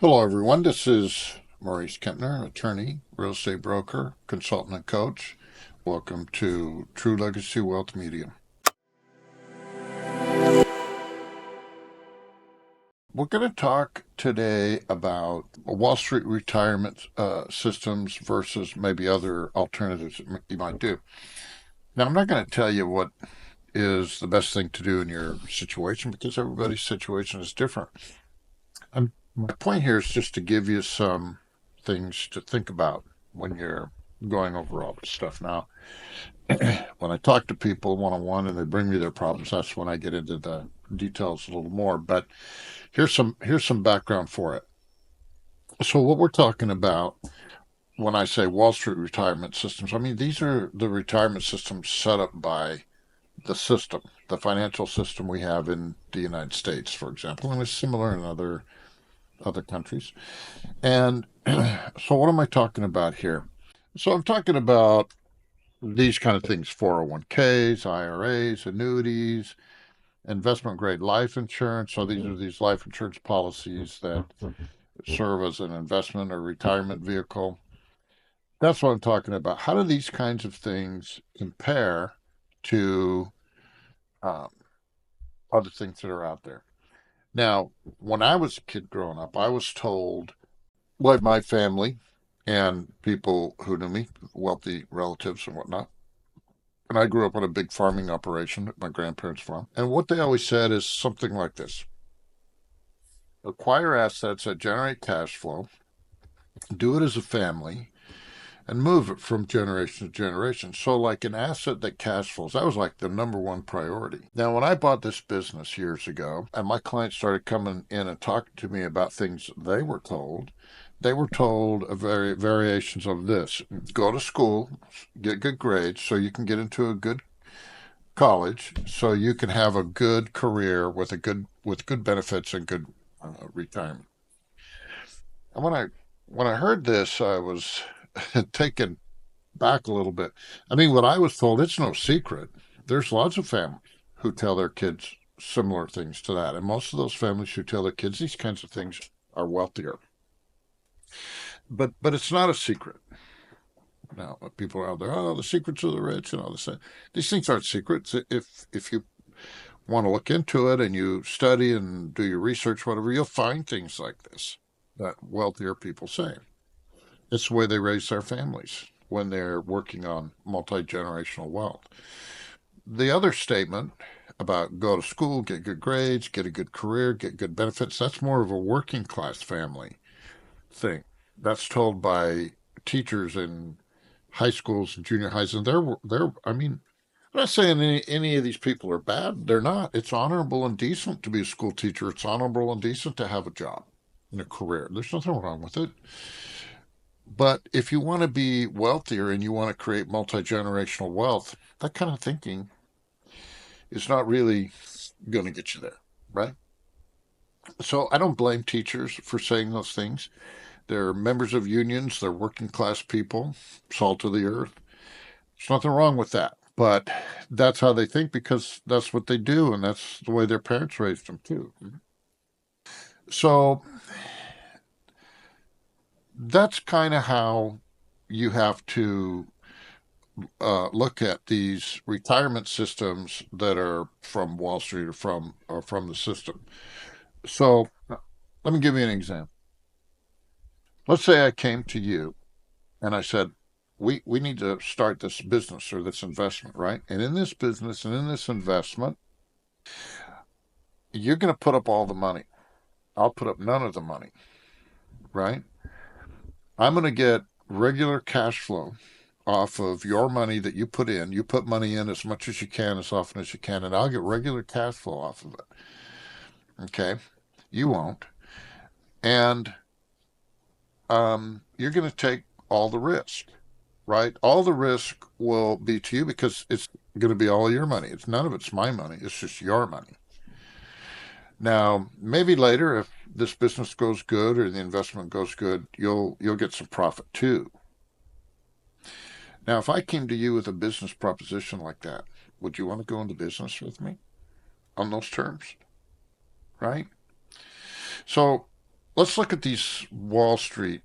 Hello, everyone. This is Maurice Kempner, attorney, real estate broker, consultant, and coach. Welcome to True Legacy Wealth Media. We're going to talk today about Wall Street retirement systems versus maybe other alternatives that you might do. Now, I'm not going to tell you what is the best thing to do in your situation because everybody's situation is different. My point here is just to give you some things to think about when you're going over all this stuff. Now, when I talk to people one on one and they bring me their problems, that's when I get into the details a little more. But here's some background for it. So what we're talking about when I say Wall Street retirement systems, I mean these are the retirement systems set up by the system, the financial system we have in the United States, for example, and it's similar in other countries. And so what am I talking about here? So I'm talking about these kind of things: 401ks, IRAs, annuities, investment grade life insurance. So these life insurance policies that serve as an investment or retirement vehicle. That's what I'm talking about. How do these kinds of things compare to um, other things that are out there? Now, when I was a kid growing up, I was told, like my family and people who knew me, wealthy relatives and whatnot, and I grew up on a big farming operation at my grandparents' farm. And what they always said is something like this: acquire assets that generate cash flow, do it as a family, and move it from generation to generation. So, like an asset that cash flows, that was like the number one priority. Now, when I bought this business years ago, and my clients started coming in and talking to me about things they were told variations of this: go to school, get good grades so you can get into a good college so you can have a good career with good benefits and good retirement. And when I heard this, I was taken back a little bit. I mean, what I was told, it's no secret. There's lots of families who tell their kids similar things to that, and most of those families who tell their kids these kinds of things are wealthier. But it's not a secret. Now, people are out there, oh, the secrets of the rich and all this. These things aren't secrets. If you want to look into it and you study and do your research, whatever, you'll find things like this that wealthier people say. It's the way they raise their families when they're working on multi generational wealth. The other statement about go to school, get good grades, get a good career, get good benefits, that's more of a working class family thing. That's told by teachers in high schools and junior highs, and I mean, I'm not saying any of these people are bad. They're not. It's honorable and decent to be a school teacher. It's honorable and decent to have a job and a career. There's nothing wrong with it. But if you want to be wealthier and you want to create multi generational wealth, that kind of thinking is not really going to get you there, right? So I don't blame teachers for saying those things. They're members of unions, they're working class people, salt of the earth. There's nothing wrong with that. But that's how they think because that's what they do, and that's the way their parents raised them too. So that's kind of how you have to look at these retirement systems that are from Wall Street or from the system. So let me give you an example. Let's say I came to you and I said, we need to start this business or this investment, right? And in this business and in this investment, you're going to put up all the money. I'll put up none of the money, right? I'm going to get regular cash flow off of your money that you put in. You put money in as much as you can, as often as you can, and I'll get regular cash flow off of it. Okay? You won't. And you're going to take all the risk, right? All the risk will be to you because it's going to be all your money. It's none of it's my money. It's just your money. Now, maybe later, if this business goes good or the investment goes good, you'll get some profit too. Now, if I came to you with a business proposition like that, would you want to go into business with me on those terms? Right? So let's look at these Wall Street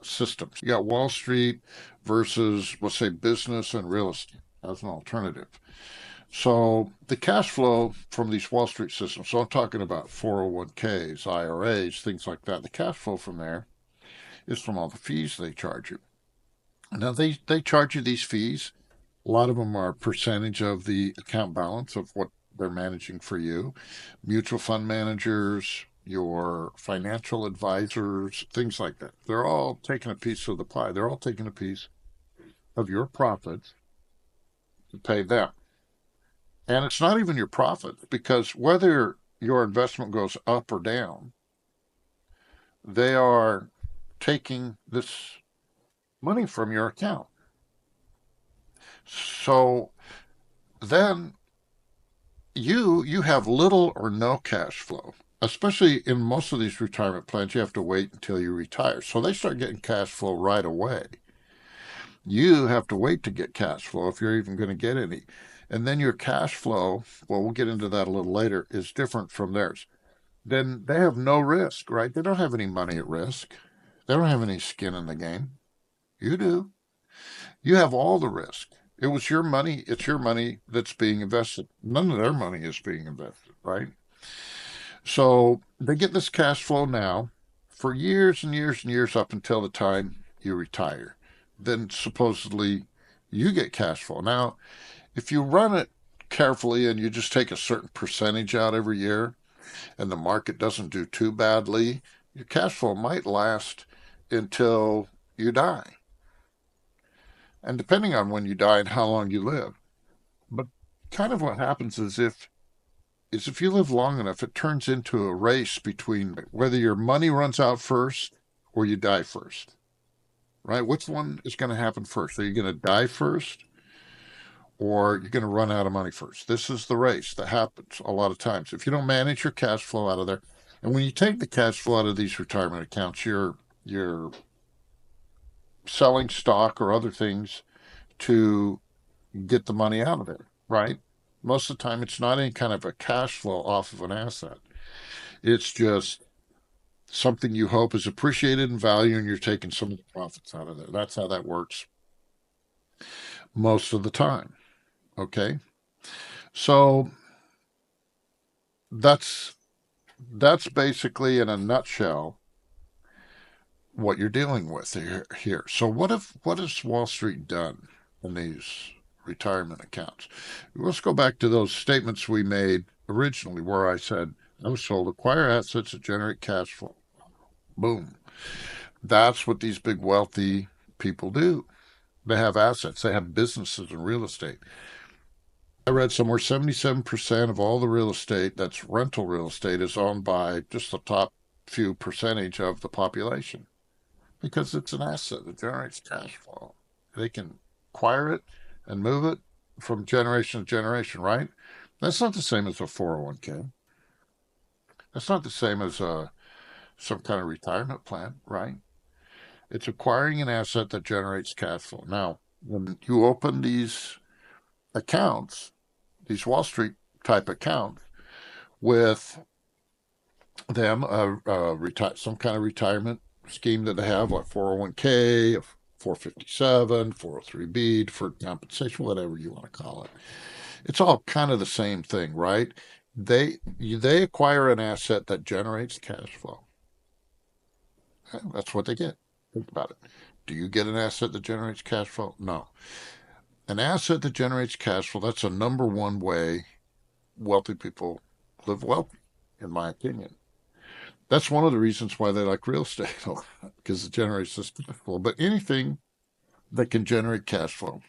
systems. You got Wall Street versus, let's say, business and real estate as an alternative. So the cash flow from these Wall Street systems, so I'm talking about 401ks, IRAs, things like that. The cash flow from there is from all the fees they charge you. Now they charge you these fees. A lot of them are a percentage of the account balance of what they're managing for you. Mutual fund managers, your financial advisors, things like that. They're all taking a piece of the pie. They're all taking a piece of your profits to pay them. And it's not even your profit because whether your investment goes up or down, they are taking this money from your account. So then you have little or no cash flow. Especially in most of these retirement plans, you have to wait until you retire. So they start getting cash flow right away. You have to wait to get cash flow if you're even going to get any. And then your cash flow, well, we'll get into that a little later, is different from theirs. Then they have no risk, right? They don't have any money at risk. They don't have any skin in the game. You do. You have all the risk. It was your money. It's your money that's being invested. None of their money is being invested, right? So they get this cash flow now for years and years and years up until the time you retire. Then supposedly you get cash flow. Now, if you run it carefully and you just take a certain percentage out every year and the market doesn't do too badly, your cash flow might last until you die. And depending on when you die and how long you live. But kind of what happens is if you live long enough, it turns into a race between whether your money runs out first or you die first, right? Which one is going to happen first? Are you going to die first or you're going to run out of money first? This is the race that happens a lot of times. If you don't manage your cash flow out of there, and when you take the cash flow out of these retirement accounts, you're selling stock or other things to get the money out of there, right? Most of the time, it's not any kind of a cash flow off of an asset. It's just something you hope is appreciated in value and you're taking some of the profits out of there. That's how that works most of the time. Okay. So that's that's basically in a nutshell what you're dealing with here. So what has Wall Street done in these retirement accounts? Let's go back to those statements we made originally where I said I was told acquire assets that generate cash flow. Boom. That's what these big wealthy people do. They have assets, they have businesses and real estate. I read somewhere 77% of all the real estate that's rental real estate is owned by just the top few percentage of the population because it's an asset that generates cash flow. They can acquire it and move it from generation to generation, right? That's not the same as a 401k. That's not the same as some kind of retirement plan, right? It's acquiring an asset that generates cash flow. Now, when you open these accounts, these Wall Street type accounts, with them, some kind of retirement scheme that they have, like 401k, 457, 403b, deferred compensation, whatever you want to call it. It's all kind of the same thing, right? They acquire an asset that generates cash flow. That's what they get. Think about it. Do you get an asset that generates cash flow? No. An asset that generates cash flow, that's a number one way wealthy people live wealthy, in my opinion. That's one of the reasons why they like real estate, because it generates this cash flow. But anything that can generate cash flow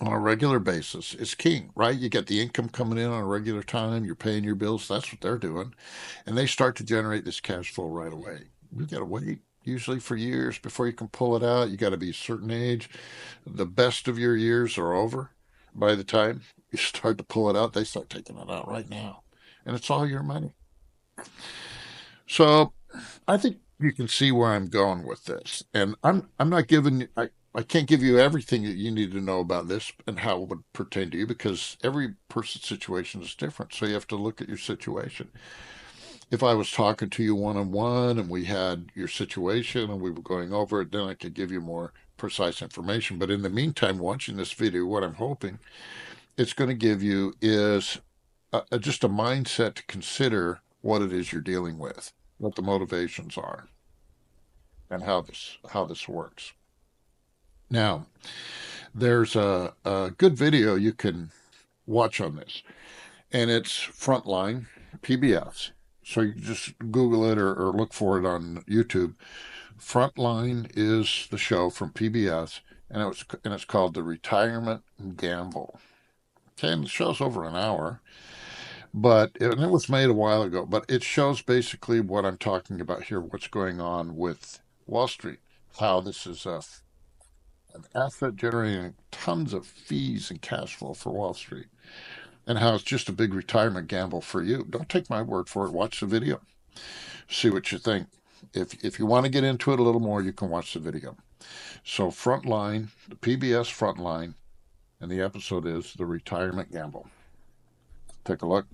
on a regular basis is king, right? You get the income coming in on a regular time, you're paying your bills, that's what they're doing. And they start to generate this cash flow right away. You got to wait usually for years before you can pull it out. You got to be a certain age. The best of your years are over. By the time you start to pull it out, they start taking it out right now. And it's all your money. So I think you can see where I'm going with this. And I'm not giving I can't give you everything that you need to know about this and how it would pertain to you because every person's situation is different. So you have to look at your situation. if I was talking to you one on one and we had your situation and we were going over it, then I could give you more precise information. But in the meantime, watching this video, what I'm hoping it's going to give you is just a mindset to consider what it is you're dealing with, what the motivations are, and how this works. Now, there's a good video you can watch on this, and it's Frontline PBS. So you just Google it or look for it on YouTube. Frontline is the show from PBS, and it's called The Retirement Gamble. Okay, and the show's over an hour, and it was made a while ago. But it shows basically what I'm talking about here, what's going on with Wall Street, how this is an asset generating tons of fees and cash flow for Wall Street, and how it's just a big retirement gamble for you. Don't take my word for it. Watch the video, see what you think. If you want to get into it a little more, you can watch the video. So Frontline, the PBS Frontline, and the episode is The Retirement Gamble. Take a look.